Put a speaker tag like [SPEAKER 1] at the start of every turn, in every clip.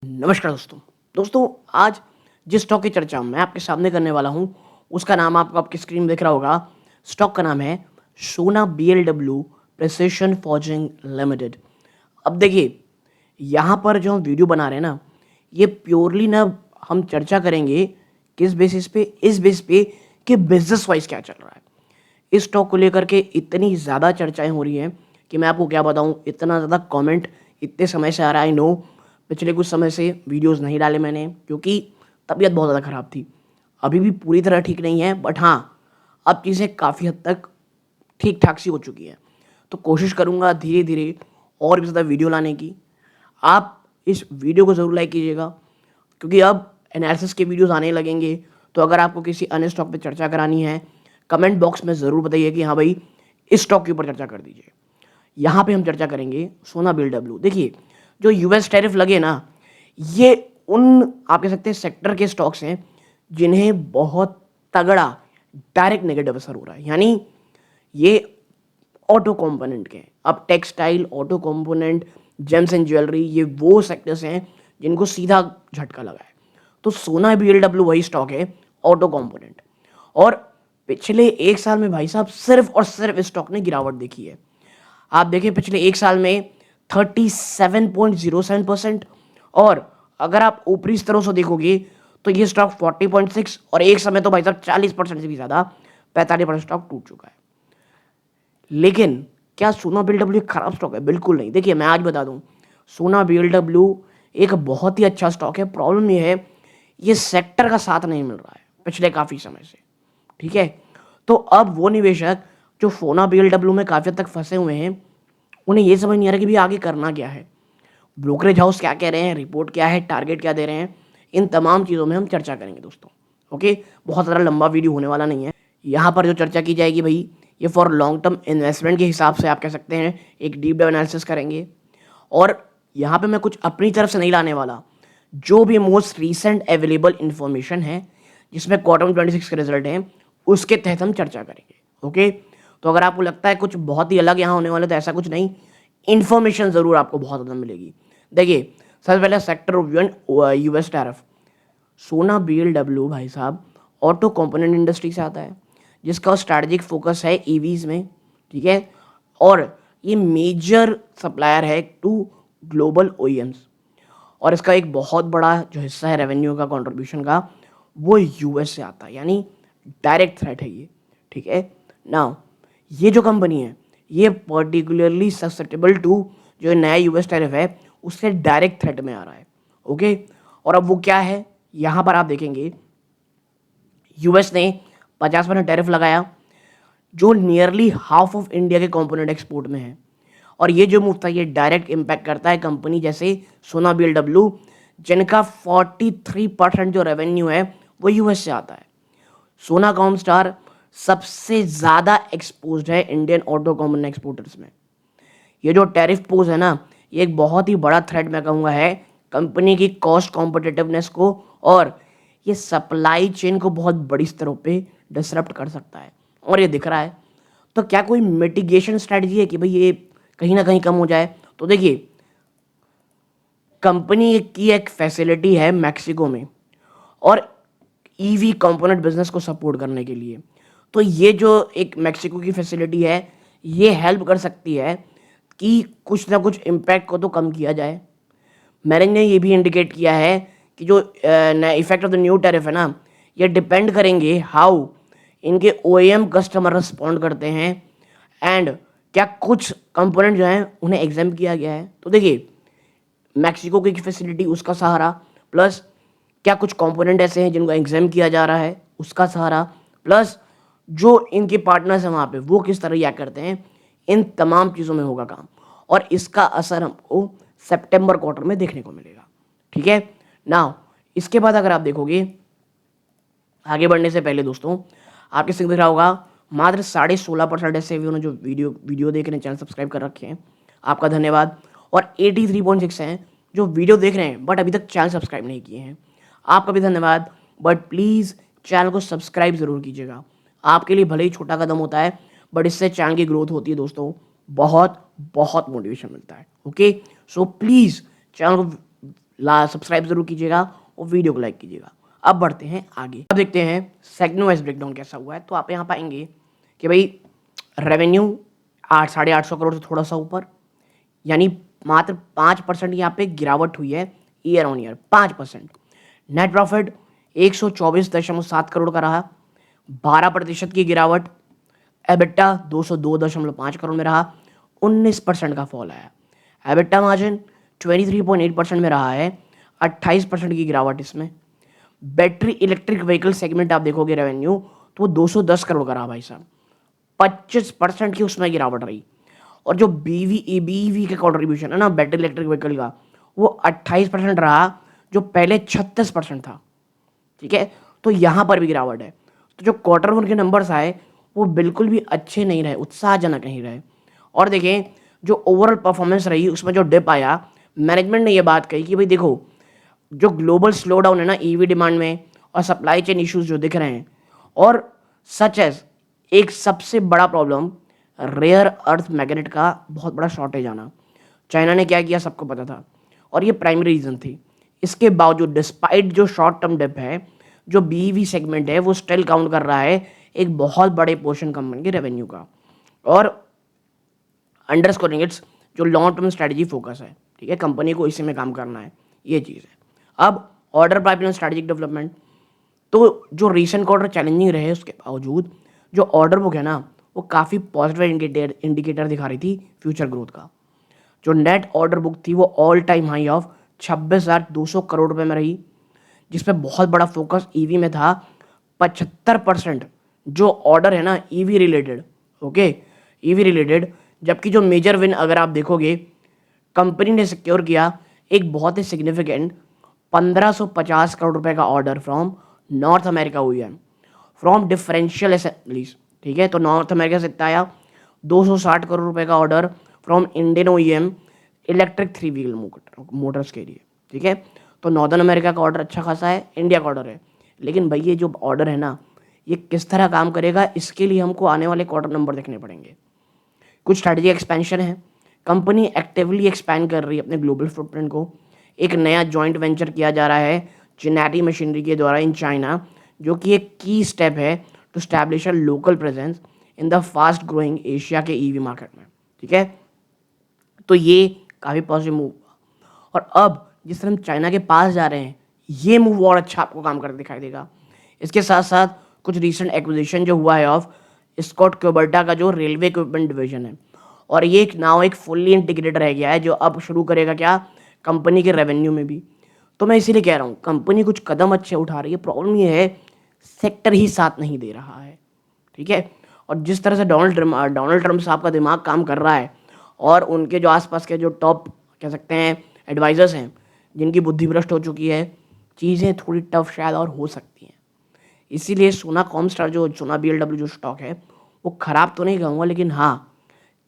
[SPEAKER 1] नमस्कार दोस्तों आज जिस स्टॉक की चर्चा मैं आपके सामने करने वाला हूं उसका नाम आपको आपकी स्क्रीन में दिख रहा होगा। स्टॉक का नाम है सोना BLW प्रिसिशन फॉर्जिंग लिमिटेड। अब देखिए, यहाँ पर जो हम वीडियो बना रहे हैं ना, ये प्योरली ना हम चर्चा करेंगे किस बेसिस पे, इस बेस पे कि बिजनेस वाइज क्या चल रहा है। इस स्टॉक को लेकर के इतनी ज़्यादा चर्चाएं हो रही हैं कि मैं आपको क्या बताऊं। इतना ज़्यादा कमेंट इतने समय से आ रहा है। आई नो पिछले कुछ समय से वीडियोस नहीं डाले मैंने क्योंकि तबीयत बहुत ज़्यादा ख़राब थी। अभी भी पूरी तरह ठीक नहीं है, बट हाँ, अब चीज़ें काफ़ी हद तक ठीक ठाक सी हो चुकी हैं। तो कोशिश करूँगा धीरे धीरे और भी ज़्यादा वीडियो लाने की। आप इस वीडियो को ज़रूर लाइक कीजिएगा क्योंकि अब एनालिसिस के वीडियोस आने लगेंगे। तो अगर आपको किसी अन्य स्टॉक पे चर्चा करानी है, कमेंट बॉक्स में ज़रूर बताइए कि हाँ भाई, इस स्टॉक के ऊपर चर्चा कर दीजिए। यहाँ पे हम चर्चा करेंगे सोना BLW। देखिए, जो US टैरिफ लगे ना, ये उन आप कह सकते हैं सेक्टर के स्टॉक्स हैं जिन्हें बहुत तगड़ा डायरेक्ट नेगेटिव असर हो रहा है। यानी ये ऑटो कंपोनेंट के हैं। अब textile, auto component, James and jewellery, ये वो सेक्टर्स हैं जिनको सीधा झटका लगा है। तो सोना BLW वही स्टॉक है, ऑटो कंपोनेंट। और पिछले एक साल में भाई साहब सिर्फ और सिर्फ इस स्टॉक ने गिरावट देखी है। आप देखिए पिछले एक साल में 37.07%। और अगर आप ऊपरी स्तरों से देखोगे तो ये स्टॉक 40.6 और एक समय तो भाई साहब 40% से भी ज़्यादा 45% स्टॉक टूट चुका है। लेकिन क्या सोना BLW एक खराब स्टॉक है? बिल्कुल नहीं। देखिए, मैं आज बता दूं, सोना BLW एक बहुत ही अच्छा स्टॉक है। प्रॉब्लम ये है, ये सेक्टर का साथ नहीं मिल रहा है पिछले काफ़ी समय से। ठीक है, तो अब वो निवेशक जो सोना BLW में काफ़ी हद तक फंसे हुए हैं, उन्हें ये समझ नहीं आ रहा कि भी आगे करना क्या है। ब्रोकरेज हाउस क्या कह रहे हैं, रिपोर्ट क्या है, टारगेट क्या दे रहे हैं, इन तमाम चीज़ों में हम चर्चा करेंगे दोस्तों। ओके, बहुत ज़्यादा लंबा वीडियो होने वाला नहीं है। यहाँ पर जो चर्चा की जाएगी भाई, ये फॉर लॉन्ग टर्म इन्वेस्टमेंट के हिसाब से आप कह सकते हैं एक डीप डाइव एनालिसिस करेंगे। और यहाँ पे मैं कुछ अपनी तरफ से नहीं लाने वाला। जो भी मोस्ट रीसेंट अवेलेबल इंफॉर्मेशन है जिसमें क्वार्टर 26 के रिजल्ट हैं, उसके तहत हम चर्चा करेंगे। ओके, तो अगर आपको लगता है कुछ बहुत ही अलग यहाँ होने वाला, तो ऐसा कुछ नहीं, इन्फॉर्मेशन ज़रूर आपको बहुत ज़्यादा मिलेगी। देखिए, सबसे पहले सेक्टर US टैरिफ। सोना BLW भाई साहब ऑटो कंपोनेंट इंडस्ट्री से आता है जिसका स्ट्रैटेजिक फोकस है EVs में। ठीक है, और ये मेजर सप्लायर है टू ग्लोबल OEMs। और इसका एक बहुत बड़ा जो हिस्सा है रेवेन्यू का, कंट्रीब्यूशन का, वो US से आता है। यानी डायरेक्ट थ्रेट है ये। ठीक है, नाउ ये जो कंपनी है ये पर्टिकुलरली ससेप्टेबल टू जो नया US टैरिफ है उससे डायरेक्ट थ्रेट में आ रहा है। ओके, और अब वो क्या है, यहाँ पर आप देखेंगे US ने 50% टैरिफ लगाया जो नियरली हाफ ऑफ इंडिया के कंपोनेंट एक्सपोर्ट में है। और ये जो मूव था ये डायरेक्ट इम्पैक्ट करता है कंपनी जैसे सोना BLW, जिनका 43% जो रेवेन्यू है वो US से आता है। सोना कॉमस्टार सबसे ज़्यादा एक्सपोज्ड है इंडियन ऑटो कॉमन एक्सपोर्टर्स में। ये जो टैरिफ पोज है ना, ये एक बहुत ही बड़ा थ्रेट मैं कहूँगा है कंपनी की कॉस्ट कॉम्पिटिटिवनेस को, और ये सप्लाई चेन को बहुत बड़ी स्तरों पे डिसरप्ट कर सकता है और ये दिख रहा है। तो क्या कोई मिटिगेशन स्ट्रेटजी है कि भाई ये कहीं ना कहीं कम हो जाए? तो देखिए, कंपनी की एक फैसिलिटी है मैक्सिको में और EV कंपोनेंट बिजनेस को सपोर्ट करने के लिए। तो ये जो एक मैक्सिको की फैसिलिटी है ये हेल्प कर सकती है कि कुछ ना कुछ इम्पैक्ट को तो कम किया जाए। मैनेजर ने ये भी इंडिकेट किया है कि जो effect of the new tariff है ना, ये डिपेंड करेंगे हाउ इनके OEM कस्टमर रिस्पॉन्ड करते हैं एंड क्या कुछ कंपोनेंट जो हैं उन्हें एग्जाम किया गया है। तो देखिए, मैक्सिको की फैसिलिटी उसका सहारा, प्लस क्या कुछ कंपोनेंट ऐसे हैं जिनको एग्जाम किया जा रहा है उसका सहारा, प्लस जो इनके पार्टनर्स हैं वहाँ पे वो किस तरह रिएक्ट करते हैं, इन तमाम चीज़ों में होगा काम। और इसका असर हमको सितंबर क्वार्टर में देखने को मिलेगा। ठीक है, नाउ इसके बाद अगर आप देखोगे आगे बढ़ने से पहले दोस्तों, आपके सिंह दिख रहा होगा मात्र 16.5% ऐसे भी उन्होंने जो वीडियो देख रहे हैं, चैनल सब्सक्राइब कर रखे हैं, आपका धन्यवाद। और 83.6 हैं जो वीडियो देख रहे हैं बट अभी तक चैनल सब्सक्राइब नहीं किए हैं, आपका भी धन्यवाद। बट प्लीज़ चैनल को सब्सक्राइब ज़रूर कीजिएगा। आपके लिए भले ही छोटा कदम होता है बट इससे चैनल की ग्रोथ होती है दोस्तों, बहुत बहुत मोटिवेशन मिलता है। ओके, सो प्लीज़ चैनल को सब्सक्राइब जरूर कीजिएगा और वीडियो को लाइक कीजिएगा। अब बढ़ते हैं आगे, अब देखते हैं सेगमेंट वाइज ब्रेकडाउन कैसा हुआ है। तो आप यहाँ पाएंगे कि भाई रेवेन्यू 800-850 करोड़ से थोड़ा सा ऊपर, यानी मात्र 5% यहाँ पे गिरावट हुई है year on year, 5%। Net profit 124.7 crore का रहा, 12% की गिरावट। एबिटा 202.5 करोड़ में रहा, 19% का फॉल आया। एबिटा मार्जिन 23.8% में रहा है, 28% की गिरावट इसमें। बैटरी इलेक्ट्रिक व्हीकल सेगमेंट आप देखोगे रेवेन्यू तो वो 210 करोड़ का रहा भाई साहब, 25% की उसमें गिरावट रही। और जो बीवी का कॉन्ट्रीब्यूशन है ना बैटरी इलेक्ट्रिक व्हीकल का, वो 28% रहा, जो पहले 36% था। ठीक है, तो यहाँ पर भी गिरावट है। तो जो क्वार्टर वन के नंबर्स आए वो बिल्कुल भी अच्छे नहीं रहे, उत्साहजनक नहीं रहे। और देखें जो ओवरऑल परफॉर्मेंस रही उसमें जो डिप आया, मैनेजमेंट ने ये बात कही कि भाई देखो जो ग्लोबल स्लो डाउन है ना ईवी डिमांड में और सप्लाई चेन इश्यूज जो दिख रहे हैं, और सच एज एक सबसे बड़ा प्रॉब्लम रेयर अर्थ मैग्नेट का बहुत बड़ा शॉर्टेज आना। चाइना ने क्या किया सबको पता था और ये प्राइमरी रीजन थी। इसके बावजूद डिस्पाइट जो शॉर्ट टर्म डिप है, जो बीवी सेगमेंट है वो स्टिल काउंट कर रहा है एक बहुत बड़े पोर्शन कंपनी के रेवेन्यू का, और अंडरस्कोरिंग इट्स जो लॉन्ग टर्म स्ट्रेटजी फोकस है। ठीक है, कंपनी को इसी में काम करना है, ये चीज़ है। अब ऑर्डर पाइपलाइन स्ट्रेटेजिक डेवलपमेंट, तो जो रीसेंट क्वार्टर चैलेंजिंग रहे उसके बावजूद जो ऑर्डर बुक है ना वो काफ़ी पॉजिटिव इंडिकेटर दिखा रही थी फ्यूचर ग्रोथ का। जो नेट ऑर्डर बुक थी वो all time high of 26,200 crore रुपए में रही, जिसमें बहुत बड़ा फोकस ईवी में था। 75% जो ऑर्डर है ना EV related, okay EV related, जबकि जो मेजर विन अगर आप देखोगे कंपनी ने सिक्योर किया एक बहुत ही सिग्निफिकेंट 1550 करोड़ रुपए का order from north America OEM from differential assemblies. ठीक है, तो नॉर्थ अमेरिका से इतना आया। 260 करोड़ रुपए का order from Indian OEM electric 3 wheel Motors के लिए। ठीक है, तो नॉर्दर्न अमेरिका का ऑर्डर अच्छा खासा है, इंडिया का ऑर्डर है। लेकिन भाई ये जो ऑर्डर है ना ये किस तरह काम करेगा, इसके लिए हमको आने वाले क्वार्टर नंबर देखने पड़ेंगे। कुछ स्ट्रैटेजिक एक्सपेंशन है, कंपनी एक्टिवली एक्सपैंड कर रही है अपने ग्लोबल फुटप्रिंट को। एक नया जॉइंट वेंचर किया जा रहा है जिनेटी मशीनरी के द्वारा इन चाइना, जो कि एक की स्टेप है to establish a local presence in the fast growing Asia के ईवी मार्केट में। ठीक है, तो ये काफ़ी पॉजिटिव मूव हुआ। और अब जिस तरह हम चाइना के पास जा रहे हैं ये मूव और अच्छा आपको काम करके दिखाई देगा। इसके साथ साथ कुछ रिसेंट एक्विजिशन जो हुआ है ऑफ स्कॉट क्यूबर्टा का जो रेलवे इक्विपमेंट डिवीजन है, और ये एक नाउ एक फुल्ली इंटीग्रेटेड रह गया है जो अब शुरू करेगा क्या कंपनी के रेवेन्यू में भी। तो मैं इसीलिए कह रहा हूँ कंपनी कुछ कदम अच्छे उठा रही है, प्रॉब्लम ये है सेक्टर ही साथ नहीं दे रहा है। ठीक है, और जिस तरह से डोनाल्ड ट्रम्प साहब का दिमाग काम कर रहा है और उनके जो आसपास के जो टॉप कह सकते हैं एडवाइजर्स हैं जिनकी बुद्धि भ्रष्ट हो चुकी है, चीज़ें थोड़ी टफ शायद और हो सकती हैं। इसीलिए सोना कॉमस्टार जो सोना BLW जो स्टॉक है वो ख़राब तो नहीं कहूँगा, लेकिन हाँ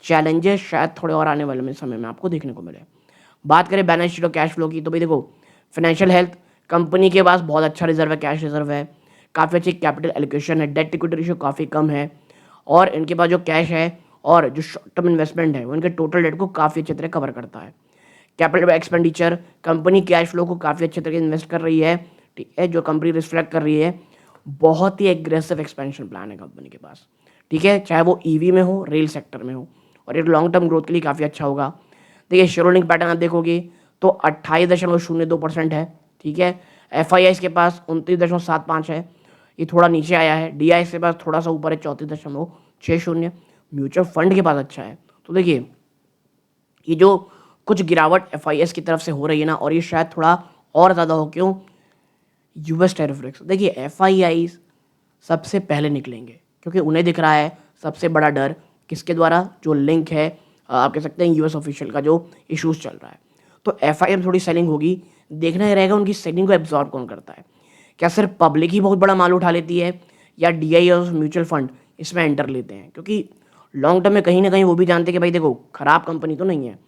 [SPEAKER 1] चैलेंजेस शायद थोड़े और आने वाले में समय में आपको देखने को मिले। बात करें बैलेंस शीट और कैश फ्लो की, तो भाई देखो फाइनेंशियल हेल्थ कंपनी के पास बहुत अच्छा रिजर्व है, कैश रिजर्व है, काफ़ी अच्छी कैपिटल एलोकेशन है, डेट इक्विटी रेशियो काफ़ी कम है, और इनके पास जो कैश है और जो शॉर्ट टर्म इन्वेस्टमेंट है वो इनके टोटल डेट को काफ़ी अच्छी तरह कवर करता है। Capital expenditure company cash flow को काफ़ी अच्छे तरीके से इन्वेस्ट कर रही है। ठीक है, जो कंपनी रिफ्लेक्ट कर रही है बहुत ही एग्रेसिव एक्सपेंशन प्लान है कंपनी के पास। ठीक है, चाहे वो ईवी में हो रेल सेक्टर में हो, और ये लॉन्ग टर्म ग्रोथ के लिए काफ़ी अच्छा होगा। देखिए शेयर होल्डिंग पैटर्न आप देखोगे तो 28.02% है। ठीक है, FII के पास 29.75 है, ये थोड़ा नीचे आया है। DIS के पास थोड़ा सा ऊपर है 34.60। म्यूचुअल फंड के पास अच्छा है। तो देखिए ये जो कुछ गिरावट FIS की तरफ से हो रही है ना, और ये शायद थोड़ा और ज़्यादा हो, क्यों US टैरिफ रिस्क। देखिए FII सबसे पहले निकलेंगे क्योंकि उन्हें दिख रहा है सबसे बड़ा डर किसके द्वारा, जो लिंक है आप कह सकते हैं US ऑफिशियल का जो इश्यूज चल रहा है। तो FII में थोड़ी सेलिंग होगी, देखना ही रहेगा उनकी सेलिंग को एब्जॉर्ब कौन करता है। क्या सिर्फ पब्लिक ही बहुत बड़ा माल उठा लेती है या DI और म्यूचुअल फंड इसमें एंटर लेते हैं, क्योंकि लॉन्ग टर्म में कहीं ना कहीं वो भी जानते हैं कि भाई देखो खराब कंपनी तो नहीं है।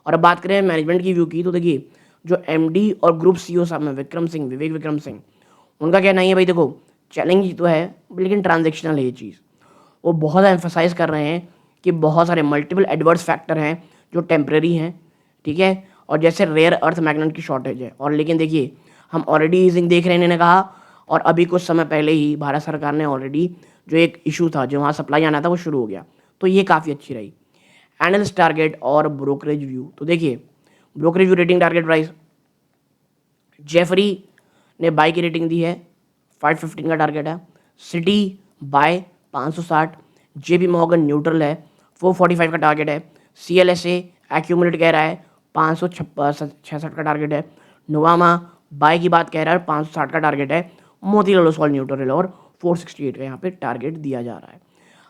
[SPEAKER 1] और अब बात करें मैनेजमेंट की व्यू की, तो देखिए जो MD और ग्रुप CEO साहब में विवेक विक्रम सिंह, उनका कहना है भाई देखो चैलेंज तो है लेकिन ट्रांजेक्शनल है ये चीज़। वो बहुत एम्फोसाइज कर रहे हैं कि बहुत सारे मल्टीपल एडवर्स फैक्टर हैं जो टेम्प्रेरी हैं। ठीक है, और जैसे रेयर अर्थ मैग्नेट की शॉर्टेज है। और लेकिन देखिए हम ऑलरेडी ईजिंग देख रहे हैं इन्होंने कहा, और अभी कुछ समय पहले ही भारत सरकार ने ऑलरेडी जो एक इशू था जो वहाँ सप्लाई आना था वो शुरू हो गया, तो ये काफ़ी अच्छी रही। एनालिस्ट टारगेट और ब्रोकरेज व्यू, तो देखिए brokerage view rating target price, Jefferies ने बाय की रेटिंग दी है, 515 का टारगेट है। Citi buy 560, JP Morgan neutral है, 445 का टारगेट है। CLSA एक्यूमुलेट कह रहा है 566 का टारगेट है। नोवामा बाय की बात कह रहा है, 560 का टारगेट है। मोतीलाल ओसवाल न्यूट्रल और 468 का यहाँ पे टारगेट दिया जा रहा है।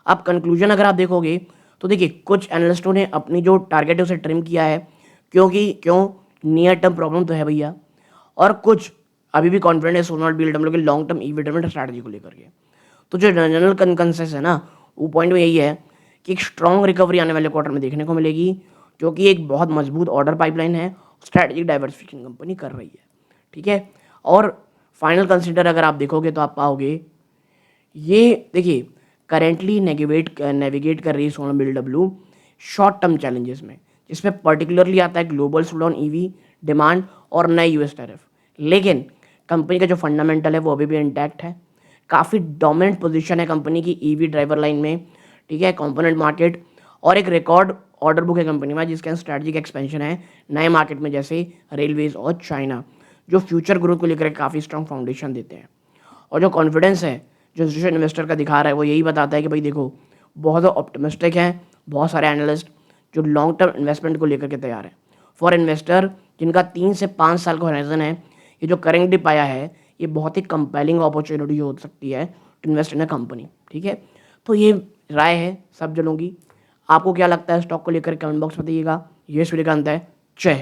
[SPEAKER 1] अब कंक्लूजन अगर आप देखोगे तो देखिए कुछ एनालिस्टों ने अपनी जो टारगेट है उसे ट्रिम किया है, क्यों नियर टर्म प्रॉब्लम तो है भैया, और कुछ अभी भी कॉन्फिडेंट है सोनाल बिल्ड हम लोग के long term EV driven strategy को लेकर के। तो जो जनरल कंसेंसस है ना, वो पॉइंट में यही है कि एक स्ट्रॉन्ग रिकवरी आने वाले क्वार्टर में देखने को मिलेगी, क्योंकि एक बहुत मजबूत ऑर्डर पाइपलाइन है, स्ट्रैटेजिक डाइवर्सिफिकेशन कंपनी कर रही है। ठीक है, और फाइनल कंसिडर अगर आप देखोगे तो आप पाओगे ये देखिए करेंटली नेविगेट कर रही है solar BLW short term challenges में, जिसमें पर्टिकुलरली आता है ग्लोबल स्लोडाउन ईवी डिमांड और नए यूएस टैरिफ। लेकिन कंपनी का जो फंडामेंटल है वो अभी भी इंटैक्ट है, काफ़ी डोमिनेंट पोजीशन है कंपनी की ईवी ड्राइवर लाइन में। ठीक है, कंपोनेंट मार्केट और एक रिकॉर्ड ऑर्डर बुक है कंपनी में, जिसके अंदर स्ट्रैटेजिक एक्सपेंशन है नए मार्केट में जैसे रेलवेज और चाइना, जो फ्यूचर ग्रोथ को लेकर काफ़ी स्ट्रॉन्ग फाउंडेशन देते हैं। और जो कॉन्फिडेंस है जो इंस्टीट्यूशन इन्वेस्टर का दिखा रहा है वो यही बताता है कि भाई देखो बहुत ऑप्टिमिस्टिक हैं बहुत सारे एनालिस्ट जो लॉन्ग टर्म इन्वेस्टमेंट को लेकर के तैयार हैं। फॉर इन्वेस्टर जिनका 3 से 5 साल का होराइजन है, ये जो करेंट डिप आया है ये बहुत ही कंपेलिंग अपॉर्चुनिटी हो सकती है to invest in a company. ठीक है, तो ये राय है सब जनों की। आपको क्या लगता है स्टॉक को लेकर कमेंट बॉक्स में बताइएगा। ये सूर्यकांत है, जय हिंद।